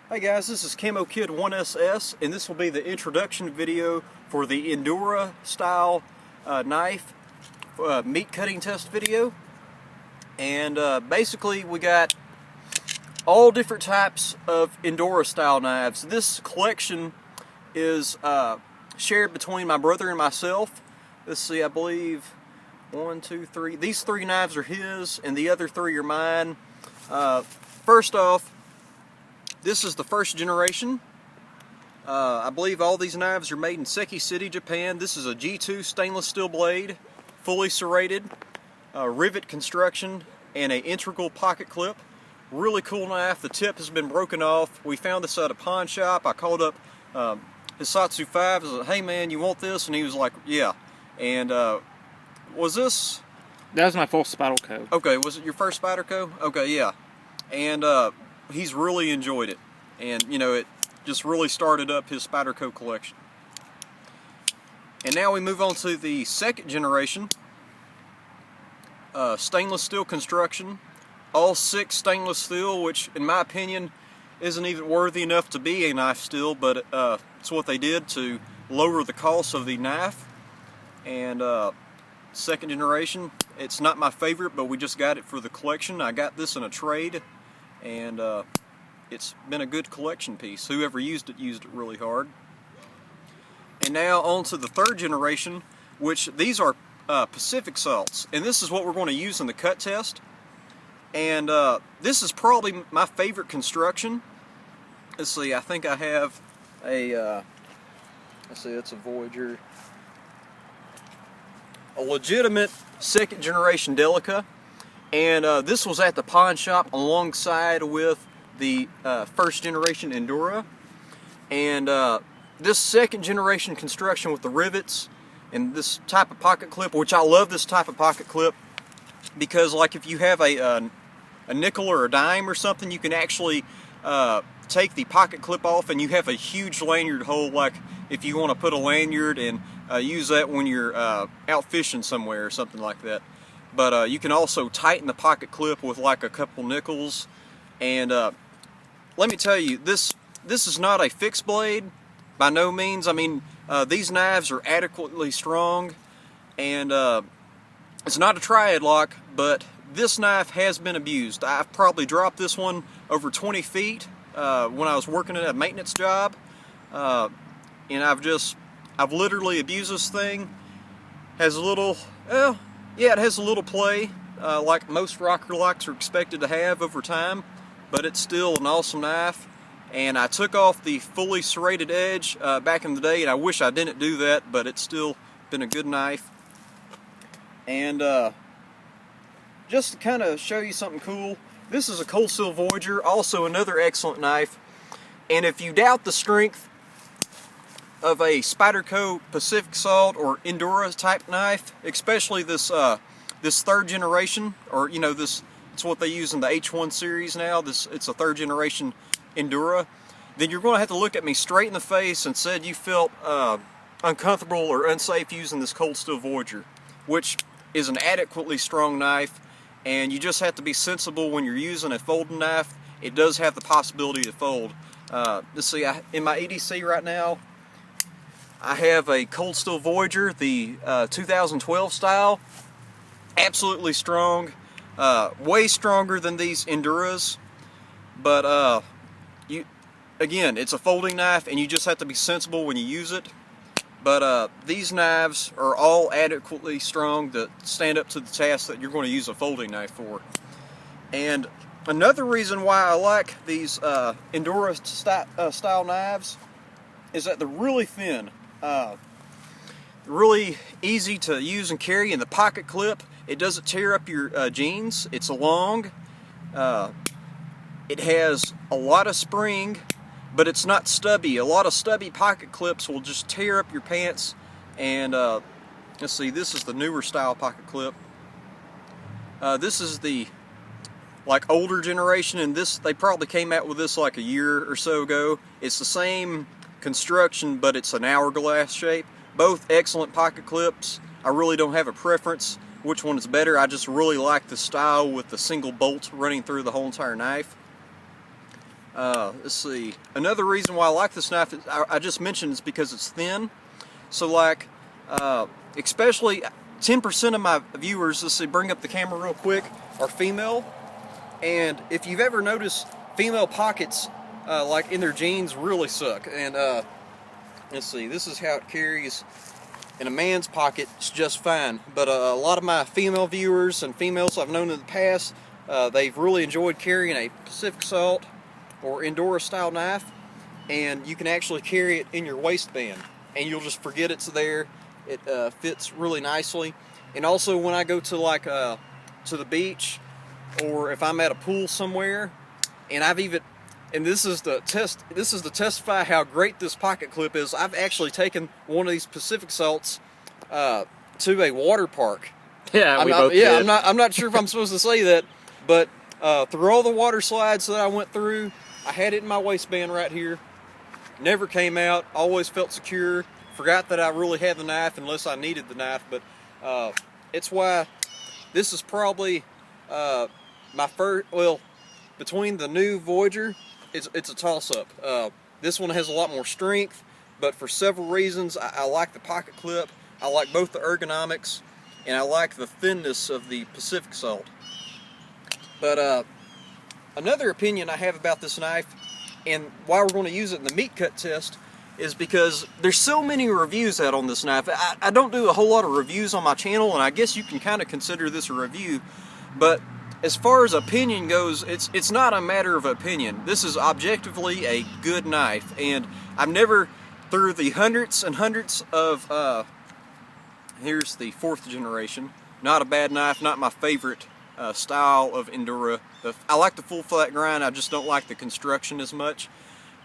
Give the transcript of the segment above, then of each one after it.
Hey guys, this is Camo Kid 1SS, and this will be the introduction video for the Endura style knife meat cutting test video. And basically we got all different types of Endura style knives. This collection is shared between my brother and myself. Let's see, I believe 1, 2, 3. These 3 knives are his and the other 3 are mine. First off, this is the first generation. I believe all these knives are made in Seki City, Japan. This is a G2 stainless steel blade, fully serrated, rivet construction, and an integral pocket clip. Really cool knife. The tip has been broken off. We found this at a pawn shop. I called up Hisatsu 5. I said, hey man, you want this? And he was like, yeah. And was this? That was my first Spyderco. Okay, was it your first Spyderco? Okay, yeah. And he's really enjoyed it, and you know, it just really started up his Spyderco collection. And now we move on to the second generation, stainless steel construction, all 6 stainless steel, which in my opinion isn't even worthy enough to be a knife steel, but it's what they did to lower the cost of the knife. And second generation, it's not my favorite, but we just got it for the collection. I got this in a trade, and it's been a good collection piece. Whoever used it really hard. And now on to the third generation, which these are Pacific salts, and this is what we're going to use in the cut test. And this is probably my favorite construction. Let's see, I think I have a let's see, it's a Voyager, a legitimate second generation Delica. And this was at the pawn shop alongside with the first generation Endura. And this second generation construction with the rivets and this type of pocket clip, which I love this type of pocket clip, because like if you have a nickel or a dime or something, you can actually take the pocket clip off and you have a huge lanyard hole, like if you want to put a lanyard and use that when you're out fishing somewhere or something like that. But you can also tighten the pocket clip with like a couple nickels. And let me tell you, this is not a fixed blade by no means. I mean, these knives are adequately strong, and it's not a triad lock, but this knife has been abused. I've probably dropped this one over 20 feet when I was working at a maintenance job, and I've literally abused this thing. Has a little, well, yeah, it has a little play, like most rocker locks are expected to have over time, but it's still an awesome knife. And I took off the fully serrated edge back in the day, and I wish I didn't do that, but it's still been a good knife. And just to kind of show you something cool, this is a cold steel Voyager, also another excellent knife. And if you doubt the strength of a Spyderco Pacific Salt or Endura type knife, especially this this third generation, or you know, it's what they use in the H1 series now. It's a third generation Endura. Then you're going to have to look at me straight in the face and said you felt uncomfortable or unsafe using this cold steel Voyager, which is an adequately strong knife, and you just have to be sensible when you're using a folding knife. It does have the possibility to fold. Let's see, in my EDC right now, I have a cold steel Voyager, the 2012 style. Absolutely strong, way stronger than these Enduras, but again, it's a folding knife and you just have to be sensible when you use it. But these knives are all adequately strong to stand up to the task that you're going to use a folding knife for. And another reason why I like these Endura style knives is that they're really thin. Really easy to use and carry. In the pocket clip, it doesn't tear up your jeans. It's long. It has a lot of spring, but it's not stubby. A lot of stubby pocket clips will just tear up your pants. And let's see, this is the newer style pocket clip. This is the like older generation, and they probably came out with this like a year or so ago. It's the same construction, but it's an hourglass shape. Both excellent pocket clips. I really don't have a preference which one is better. I just really like the style with the single bolt running through the whole entire knife. Let's see. Another reason why I like this knife, is, I just mentioned, is because it's thin. So like, especially 10% of my viewers, let's see, bring up the camera real quick, are female. And if you've ever noticed, female pockets, like in their jeans, really suck. And let's see, this is how it carries. In a man's pocket, it's just fine. But a lot of my female viewers and females I've known in the past, they've really enjoyed carrying a Pacific Salt or Endura style knife, and you can actually carry it in your waistband, and you'll just forget it's there. It fits really nicely. And also when I go to like to the beach, or if I'm at a pool somewhere, and I've even, and this is to testify how great this pocket clip is, I've actually taken one of these Pacific Salts to a water park. Yeah, we both did. I'm not sure if I'm supposed to say that, but through all the water slides that I went through, I had it in my waistband right here. Never came out, always felt secure. Forgot that I really had the knife unless I needed the knife, but it's why this is probably my first, well, between the new Voyager, it's a toss-up. This one has a lot more strength, but for several reasons, I like the pocket clip, I like both the ergonomics, and I like the thinness of the Pacific Salt. But another opinion I have about this knife, and why we're going to use it in the meat cut test, is because there's so many reviews out on this knife. I don't do a whole lot of reviews on my channel, and I guess you can kind of consider this a review, but as far as opinion goes, it's not a matter of opinion. This is objectively a good knife, and I've never, through the hundreds and hundreds of, here's the 4th generation, not a bad knife, not my favorite style of Endura. I like the full flat grind, I just don't like the construction as much.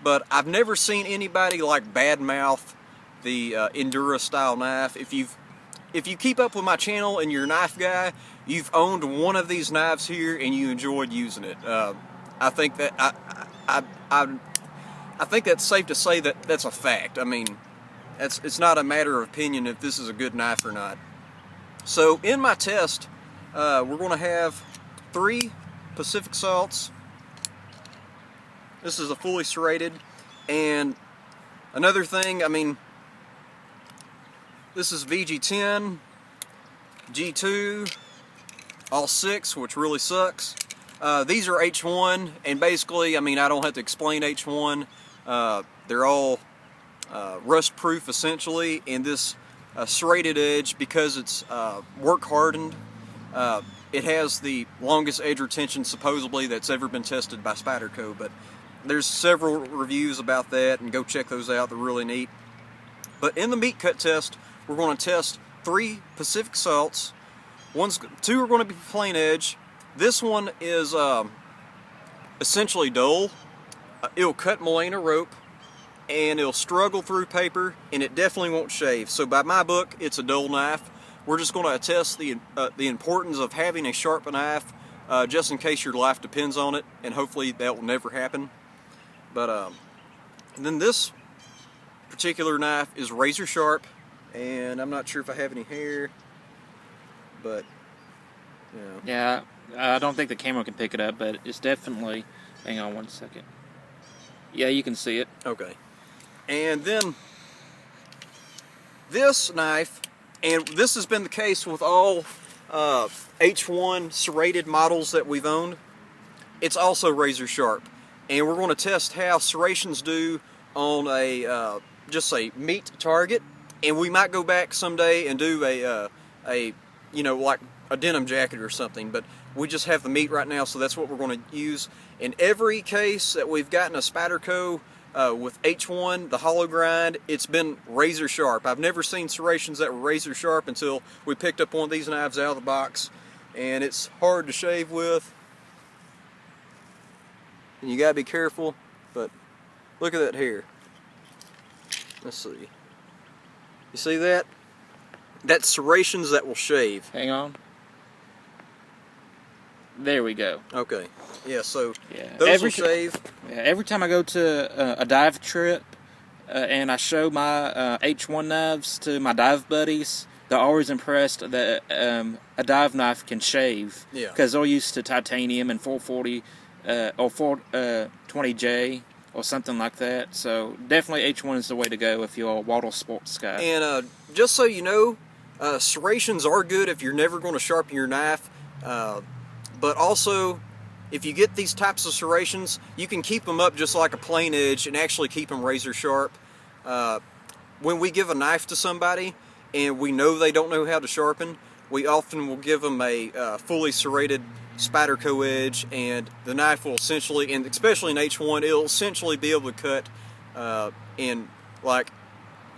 But I've never seen anybody like badmouth the Endura style knife. If you keep up with my channel and you're a knife guy, you've owned one of these knives here and you enjoyed using it. I think that I think that's safe to say that that's a fact. I mean, it's not a matter of opinion if this is a good knife or not. So in my test, we're going to have 3 Pacific Salts. This is a fully serrated, and another thing, I mean, this is VG10, G2, all 6, which really sucks. These are H1, and basically, I mean, I don't have to explain H1. They're all rust-proof, essentially, and this serrated edge, because it's work hardened, it has the longest edge retention, supposedly, that's ever been tested by Spyderco, but there's several reviews about that, and go check those out. They're really neat. But in the meat cut test, we're going to test 3 Pacific Salts. 2 are going to be plain edge. This one is essentially dull. It'll cut Molina rope, and it'll struggle through paper, and it definitely won't shave. So by my book, it's a dull knife. We're just going to test the importance of having a sharp knife, just in case your life depends on it, and hopefully that will never happen. But and then this particular knife is razor sharp, and I'm not sure if I have any hair, but you know. Yeah, I don't think the camera can pick it up, but it's definitely, hang on one second. Yeah, you can see it. Okay. And then this knife, and this has been the case with all H1 serrated models that we've owned, it's also razor sharp. And we're going to test how serrations do on a just a meat target, and we might go back someday and do a you know, like a denim jacket or something, but we just have the meat right now, so that's what we're going to use. In every case that we've gotten a Spyderco with H1, the hollow grind, it's been razor sharp. I've never seen serrations that were razor sharp until we picked up one of these knives out of the box, and it's hard to shave with. And you gotta be careful, but look at that hair. Let's see. You see that? That's serrations that will shave. Hang on. There we go. Okay. Yeah, so yeah. those will shave. Yeah, every time I go to a dive trip and I show my H1 knives to my dive buddies, they're always impressed that a dive knife can shave. Yeah. Because they're used to titanium and 440 or 420J or something like that. So definitely H1 is the way to go if you're a water sports guy. And just so you know, serrations are good if you're never going to sharpen your knife. But also, if you get these types of serrations, you can keep them up just like a plain edge and actually keep them razor sharp. When we give a knife to somebody and we know they don't know how to sharpen, we often will give them a fully serrated Spyderco edge, and the knife will essentially, and especially in H1, it'll essentially be able to cut in like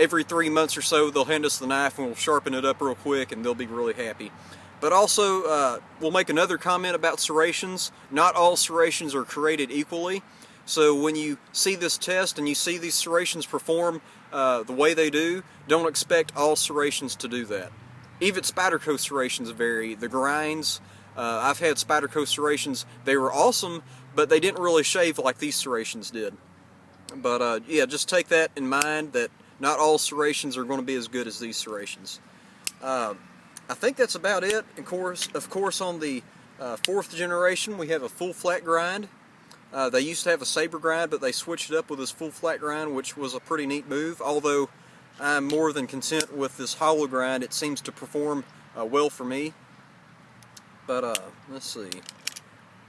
every 3 months or so. They'll hand us the knife and we'll sharpen it up real quick and they'll be really happy. But also, we'll make another comment about serrations. Not all serrations are created equally. So when you see this test and you see these serrations perform the way they do, don't expect all serrations to do that. Even Spyderco serrations vary. The grinds, I've had Spyderco serrations, they were awesome, but they didn't really shave like these serrations did. But yeah, just take that in mind, that not all serrations are going to be as good as these serrations. I think that's about it. Of course, on the 4th generation, we have a full flat grind. They used to have a saber grind, but they switched it up with this full flat grind, which was a pretty neat move. Although I'm more than content with this hollow grind, it seems to perform well for me. But let's see.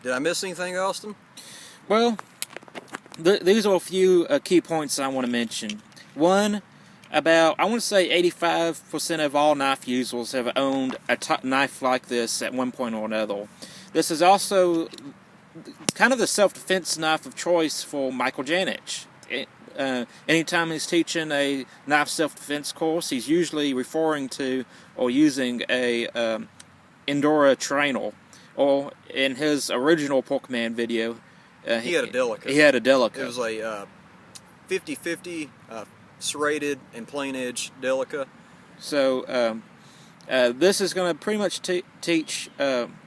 Did I miss anything, Austin? Well, these are a few key points I want to mention. One, about, I want to say 85% of all knife users have owned a knife like this at one point or another. This is also kind of the self-defense knife of choice for Michael Janich. Anytime he's teaching a knife self-defense course, he's usually referring to or using a Endura trainer. Or in his original Porkman video, he had a Delica. He had a Delica. It was a 50-50 serrated and plain edge Delica. So this is going to pretty much teach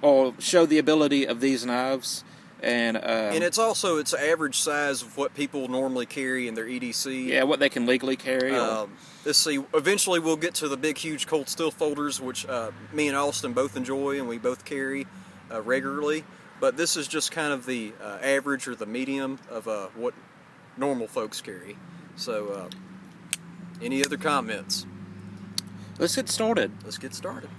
or show the ability of these knives, and it's also its average size of what people normally carry in their EDC. Yeah, what they can legally carry. Let's see. Eventually, we'll get to the big, huge cold steel folders, which me and Austin both enjoy and we both carry regularly. But this is just kind of the average or the medium of what normal folks carry. So, any other comments? Let's get started. Let's get started.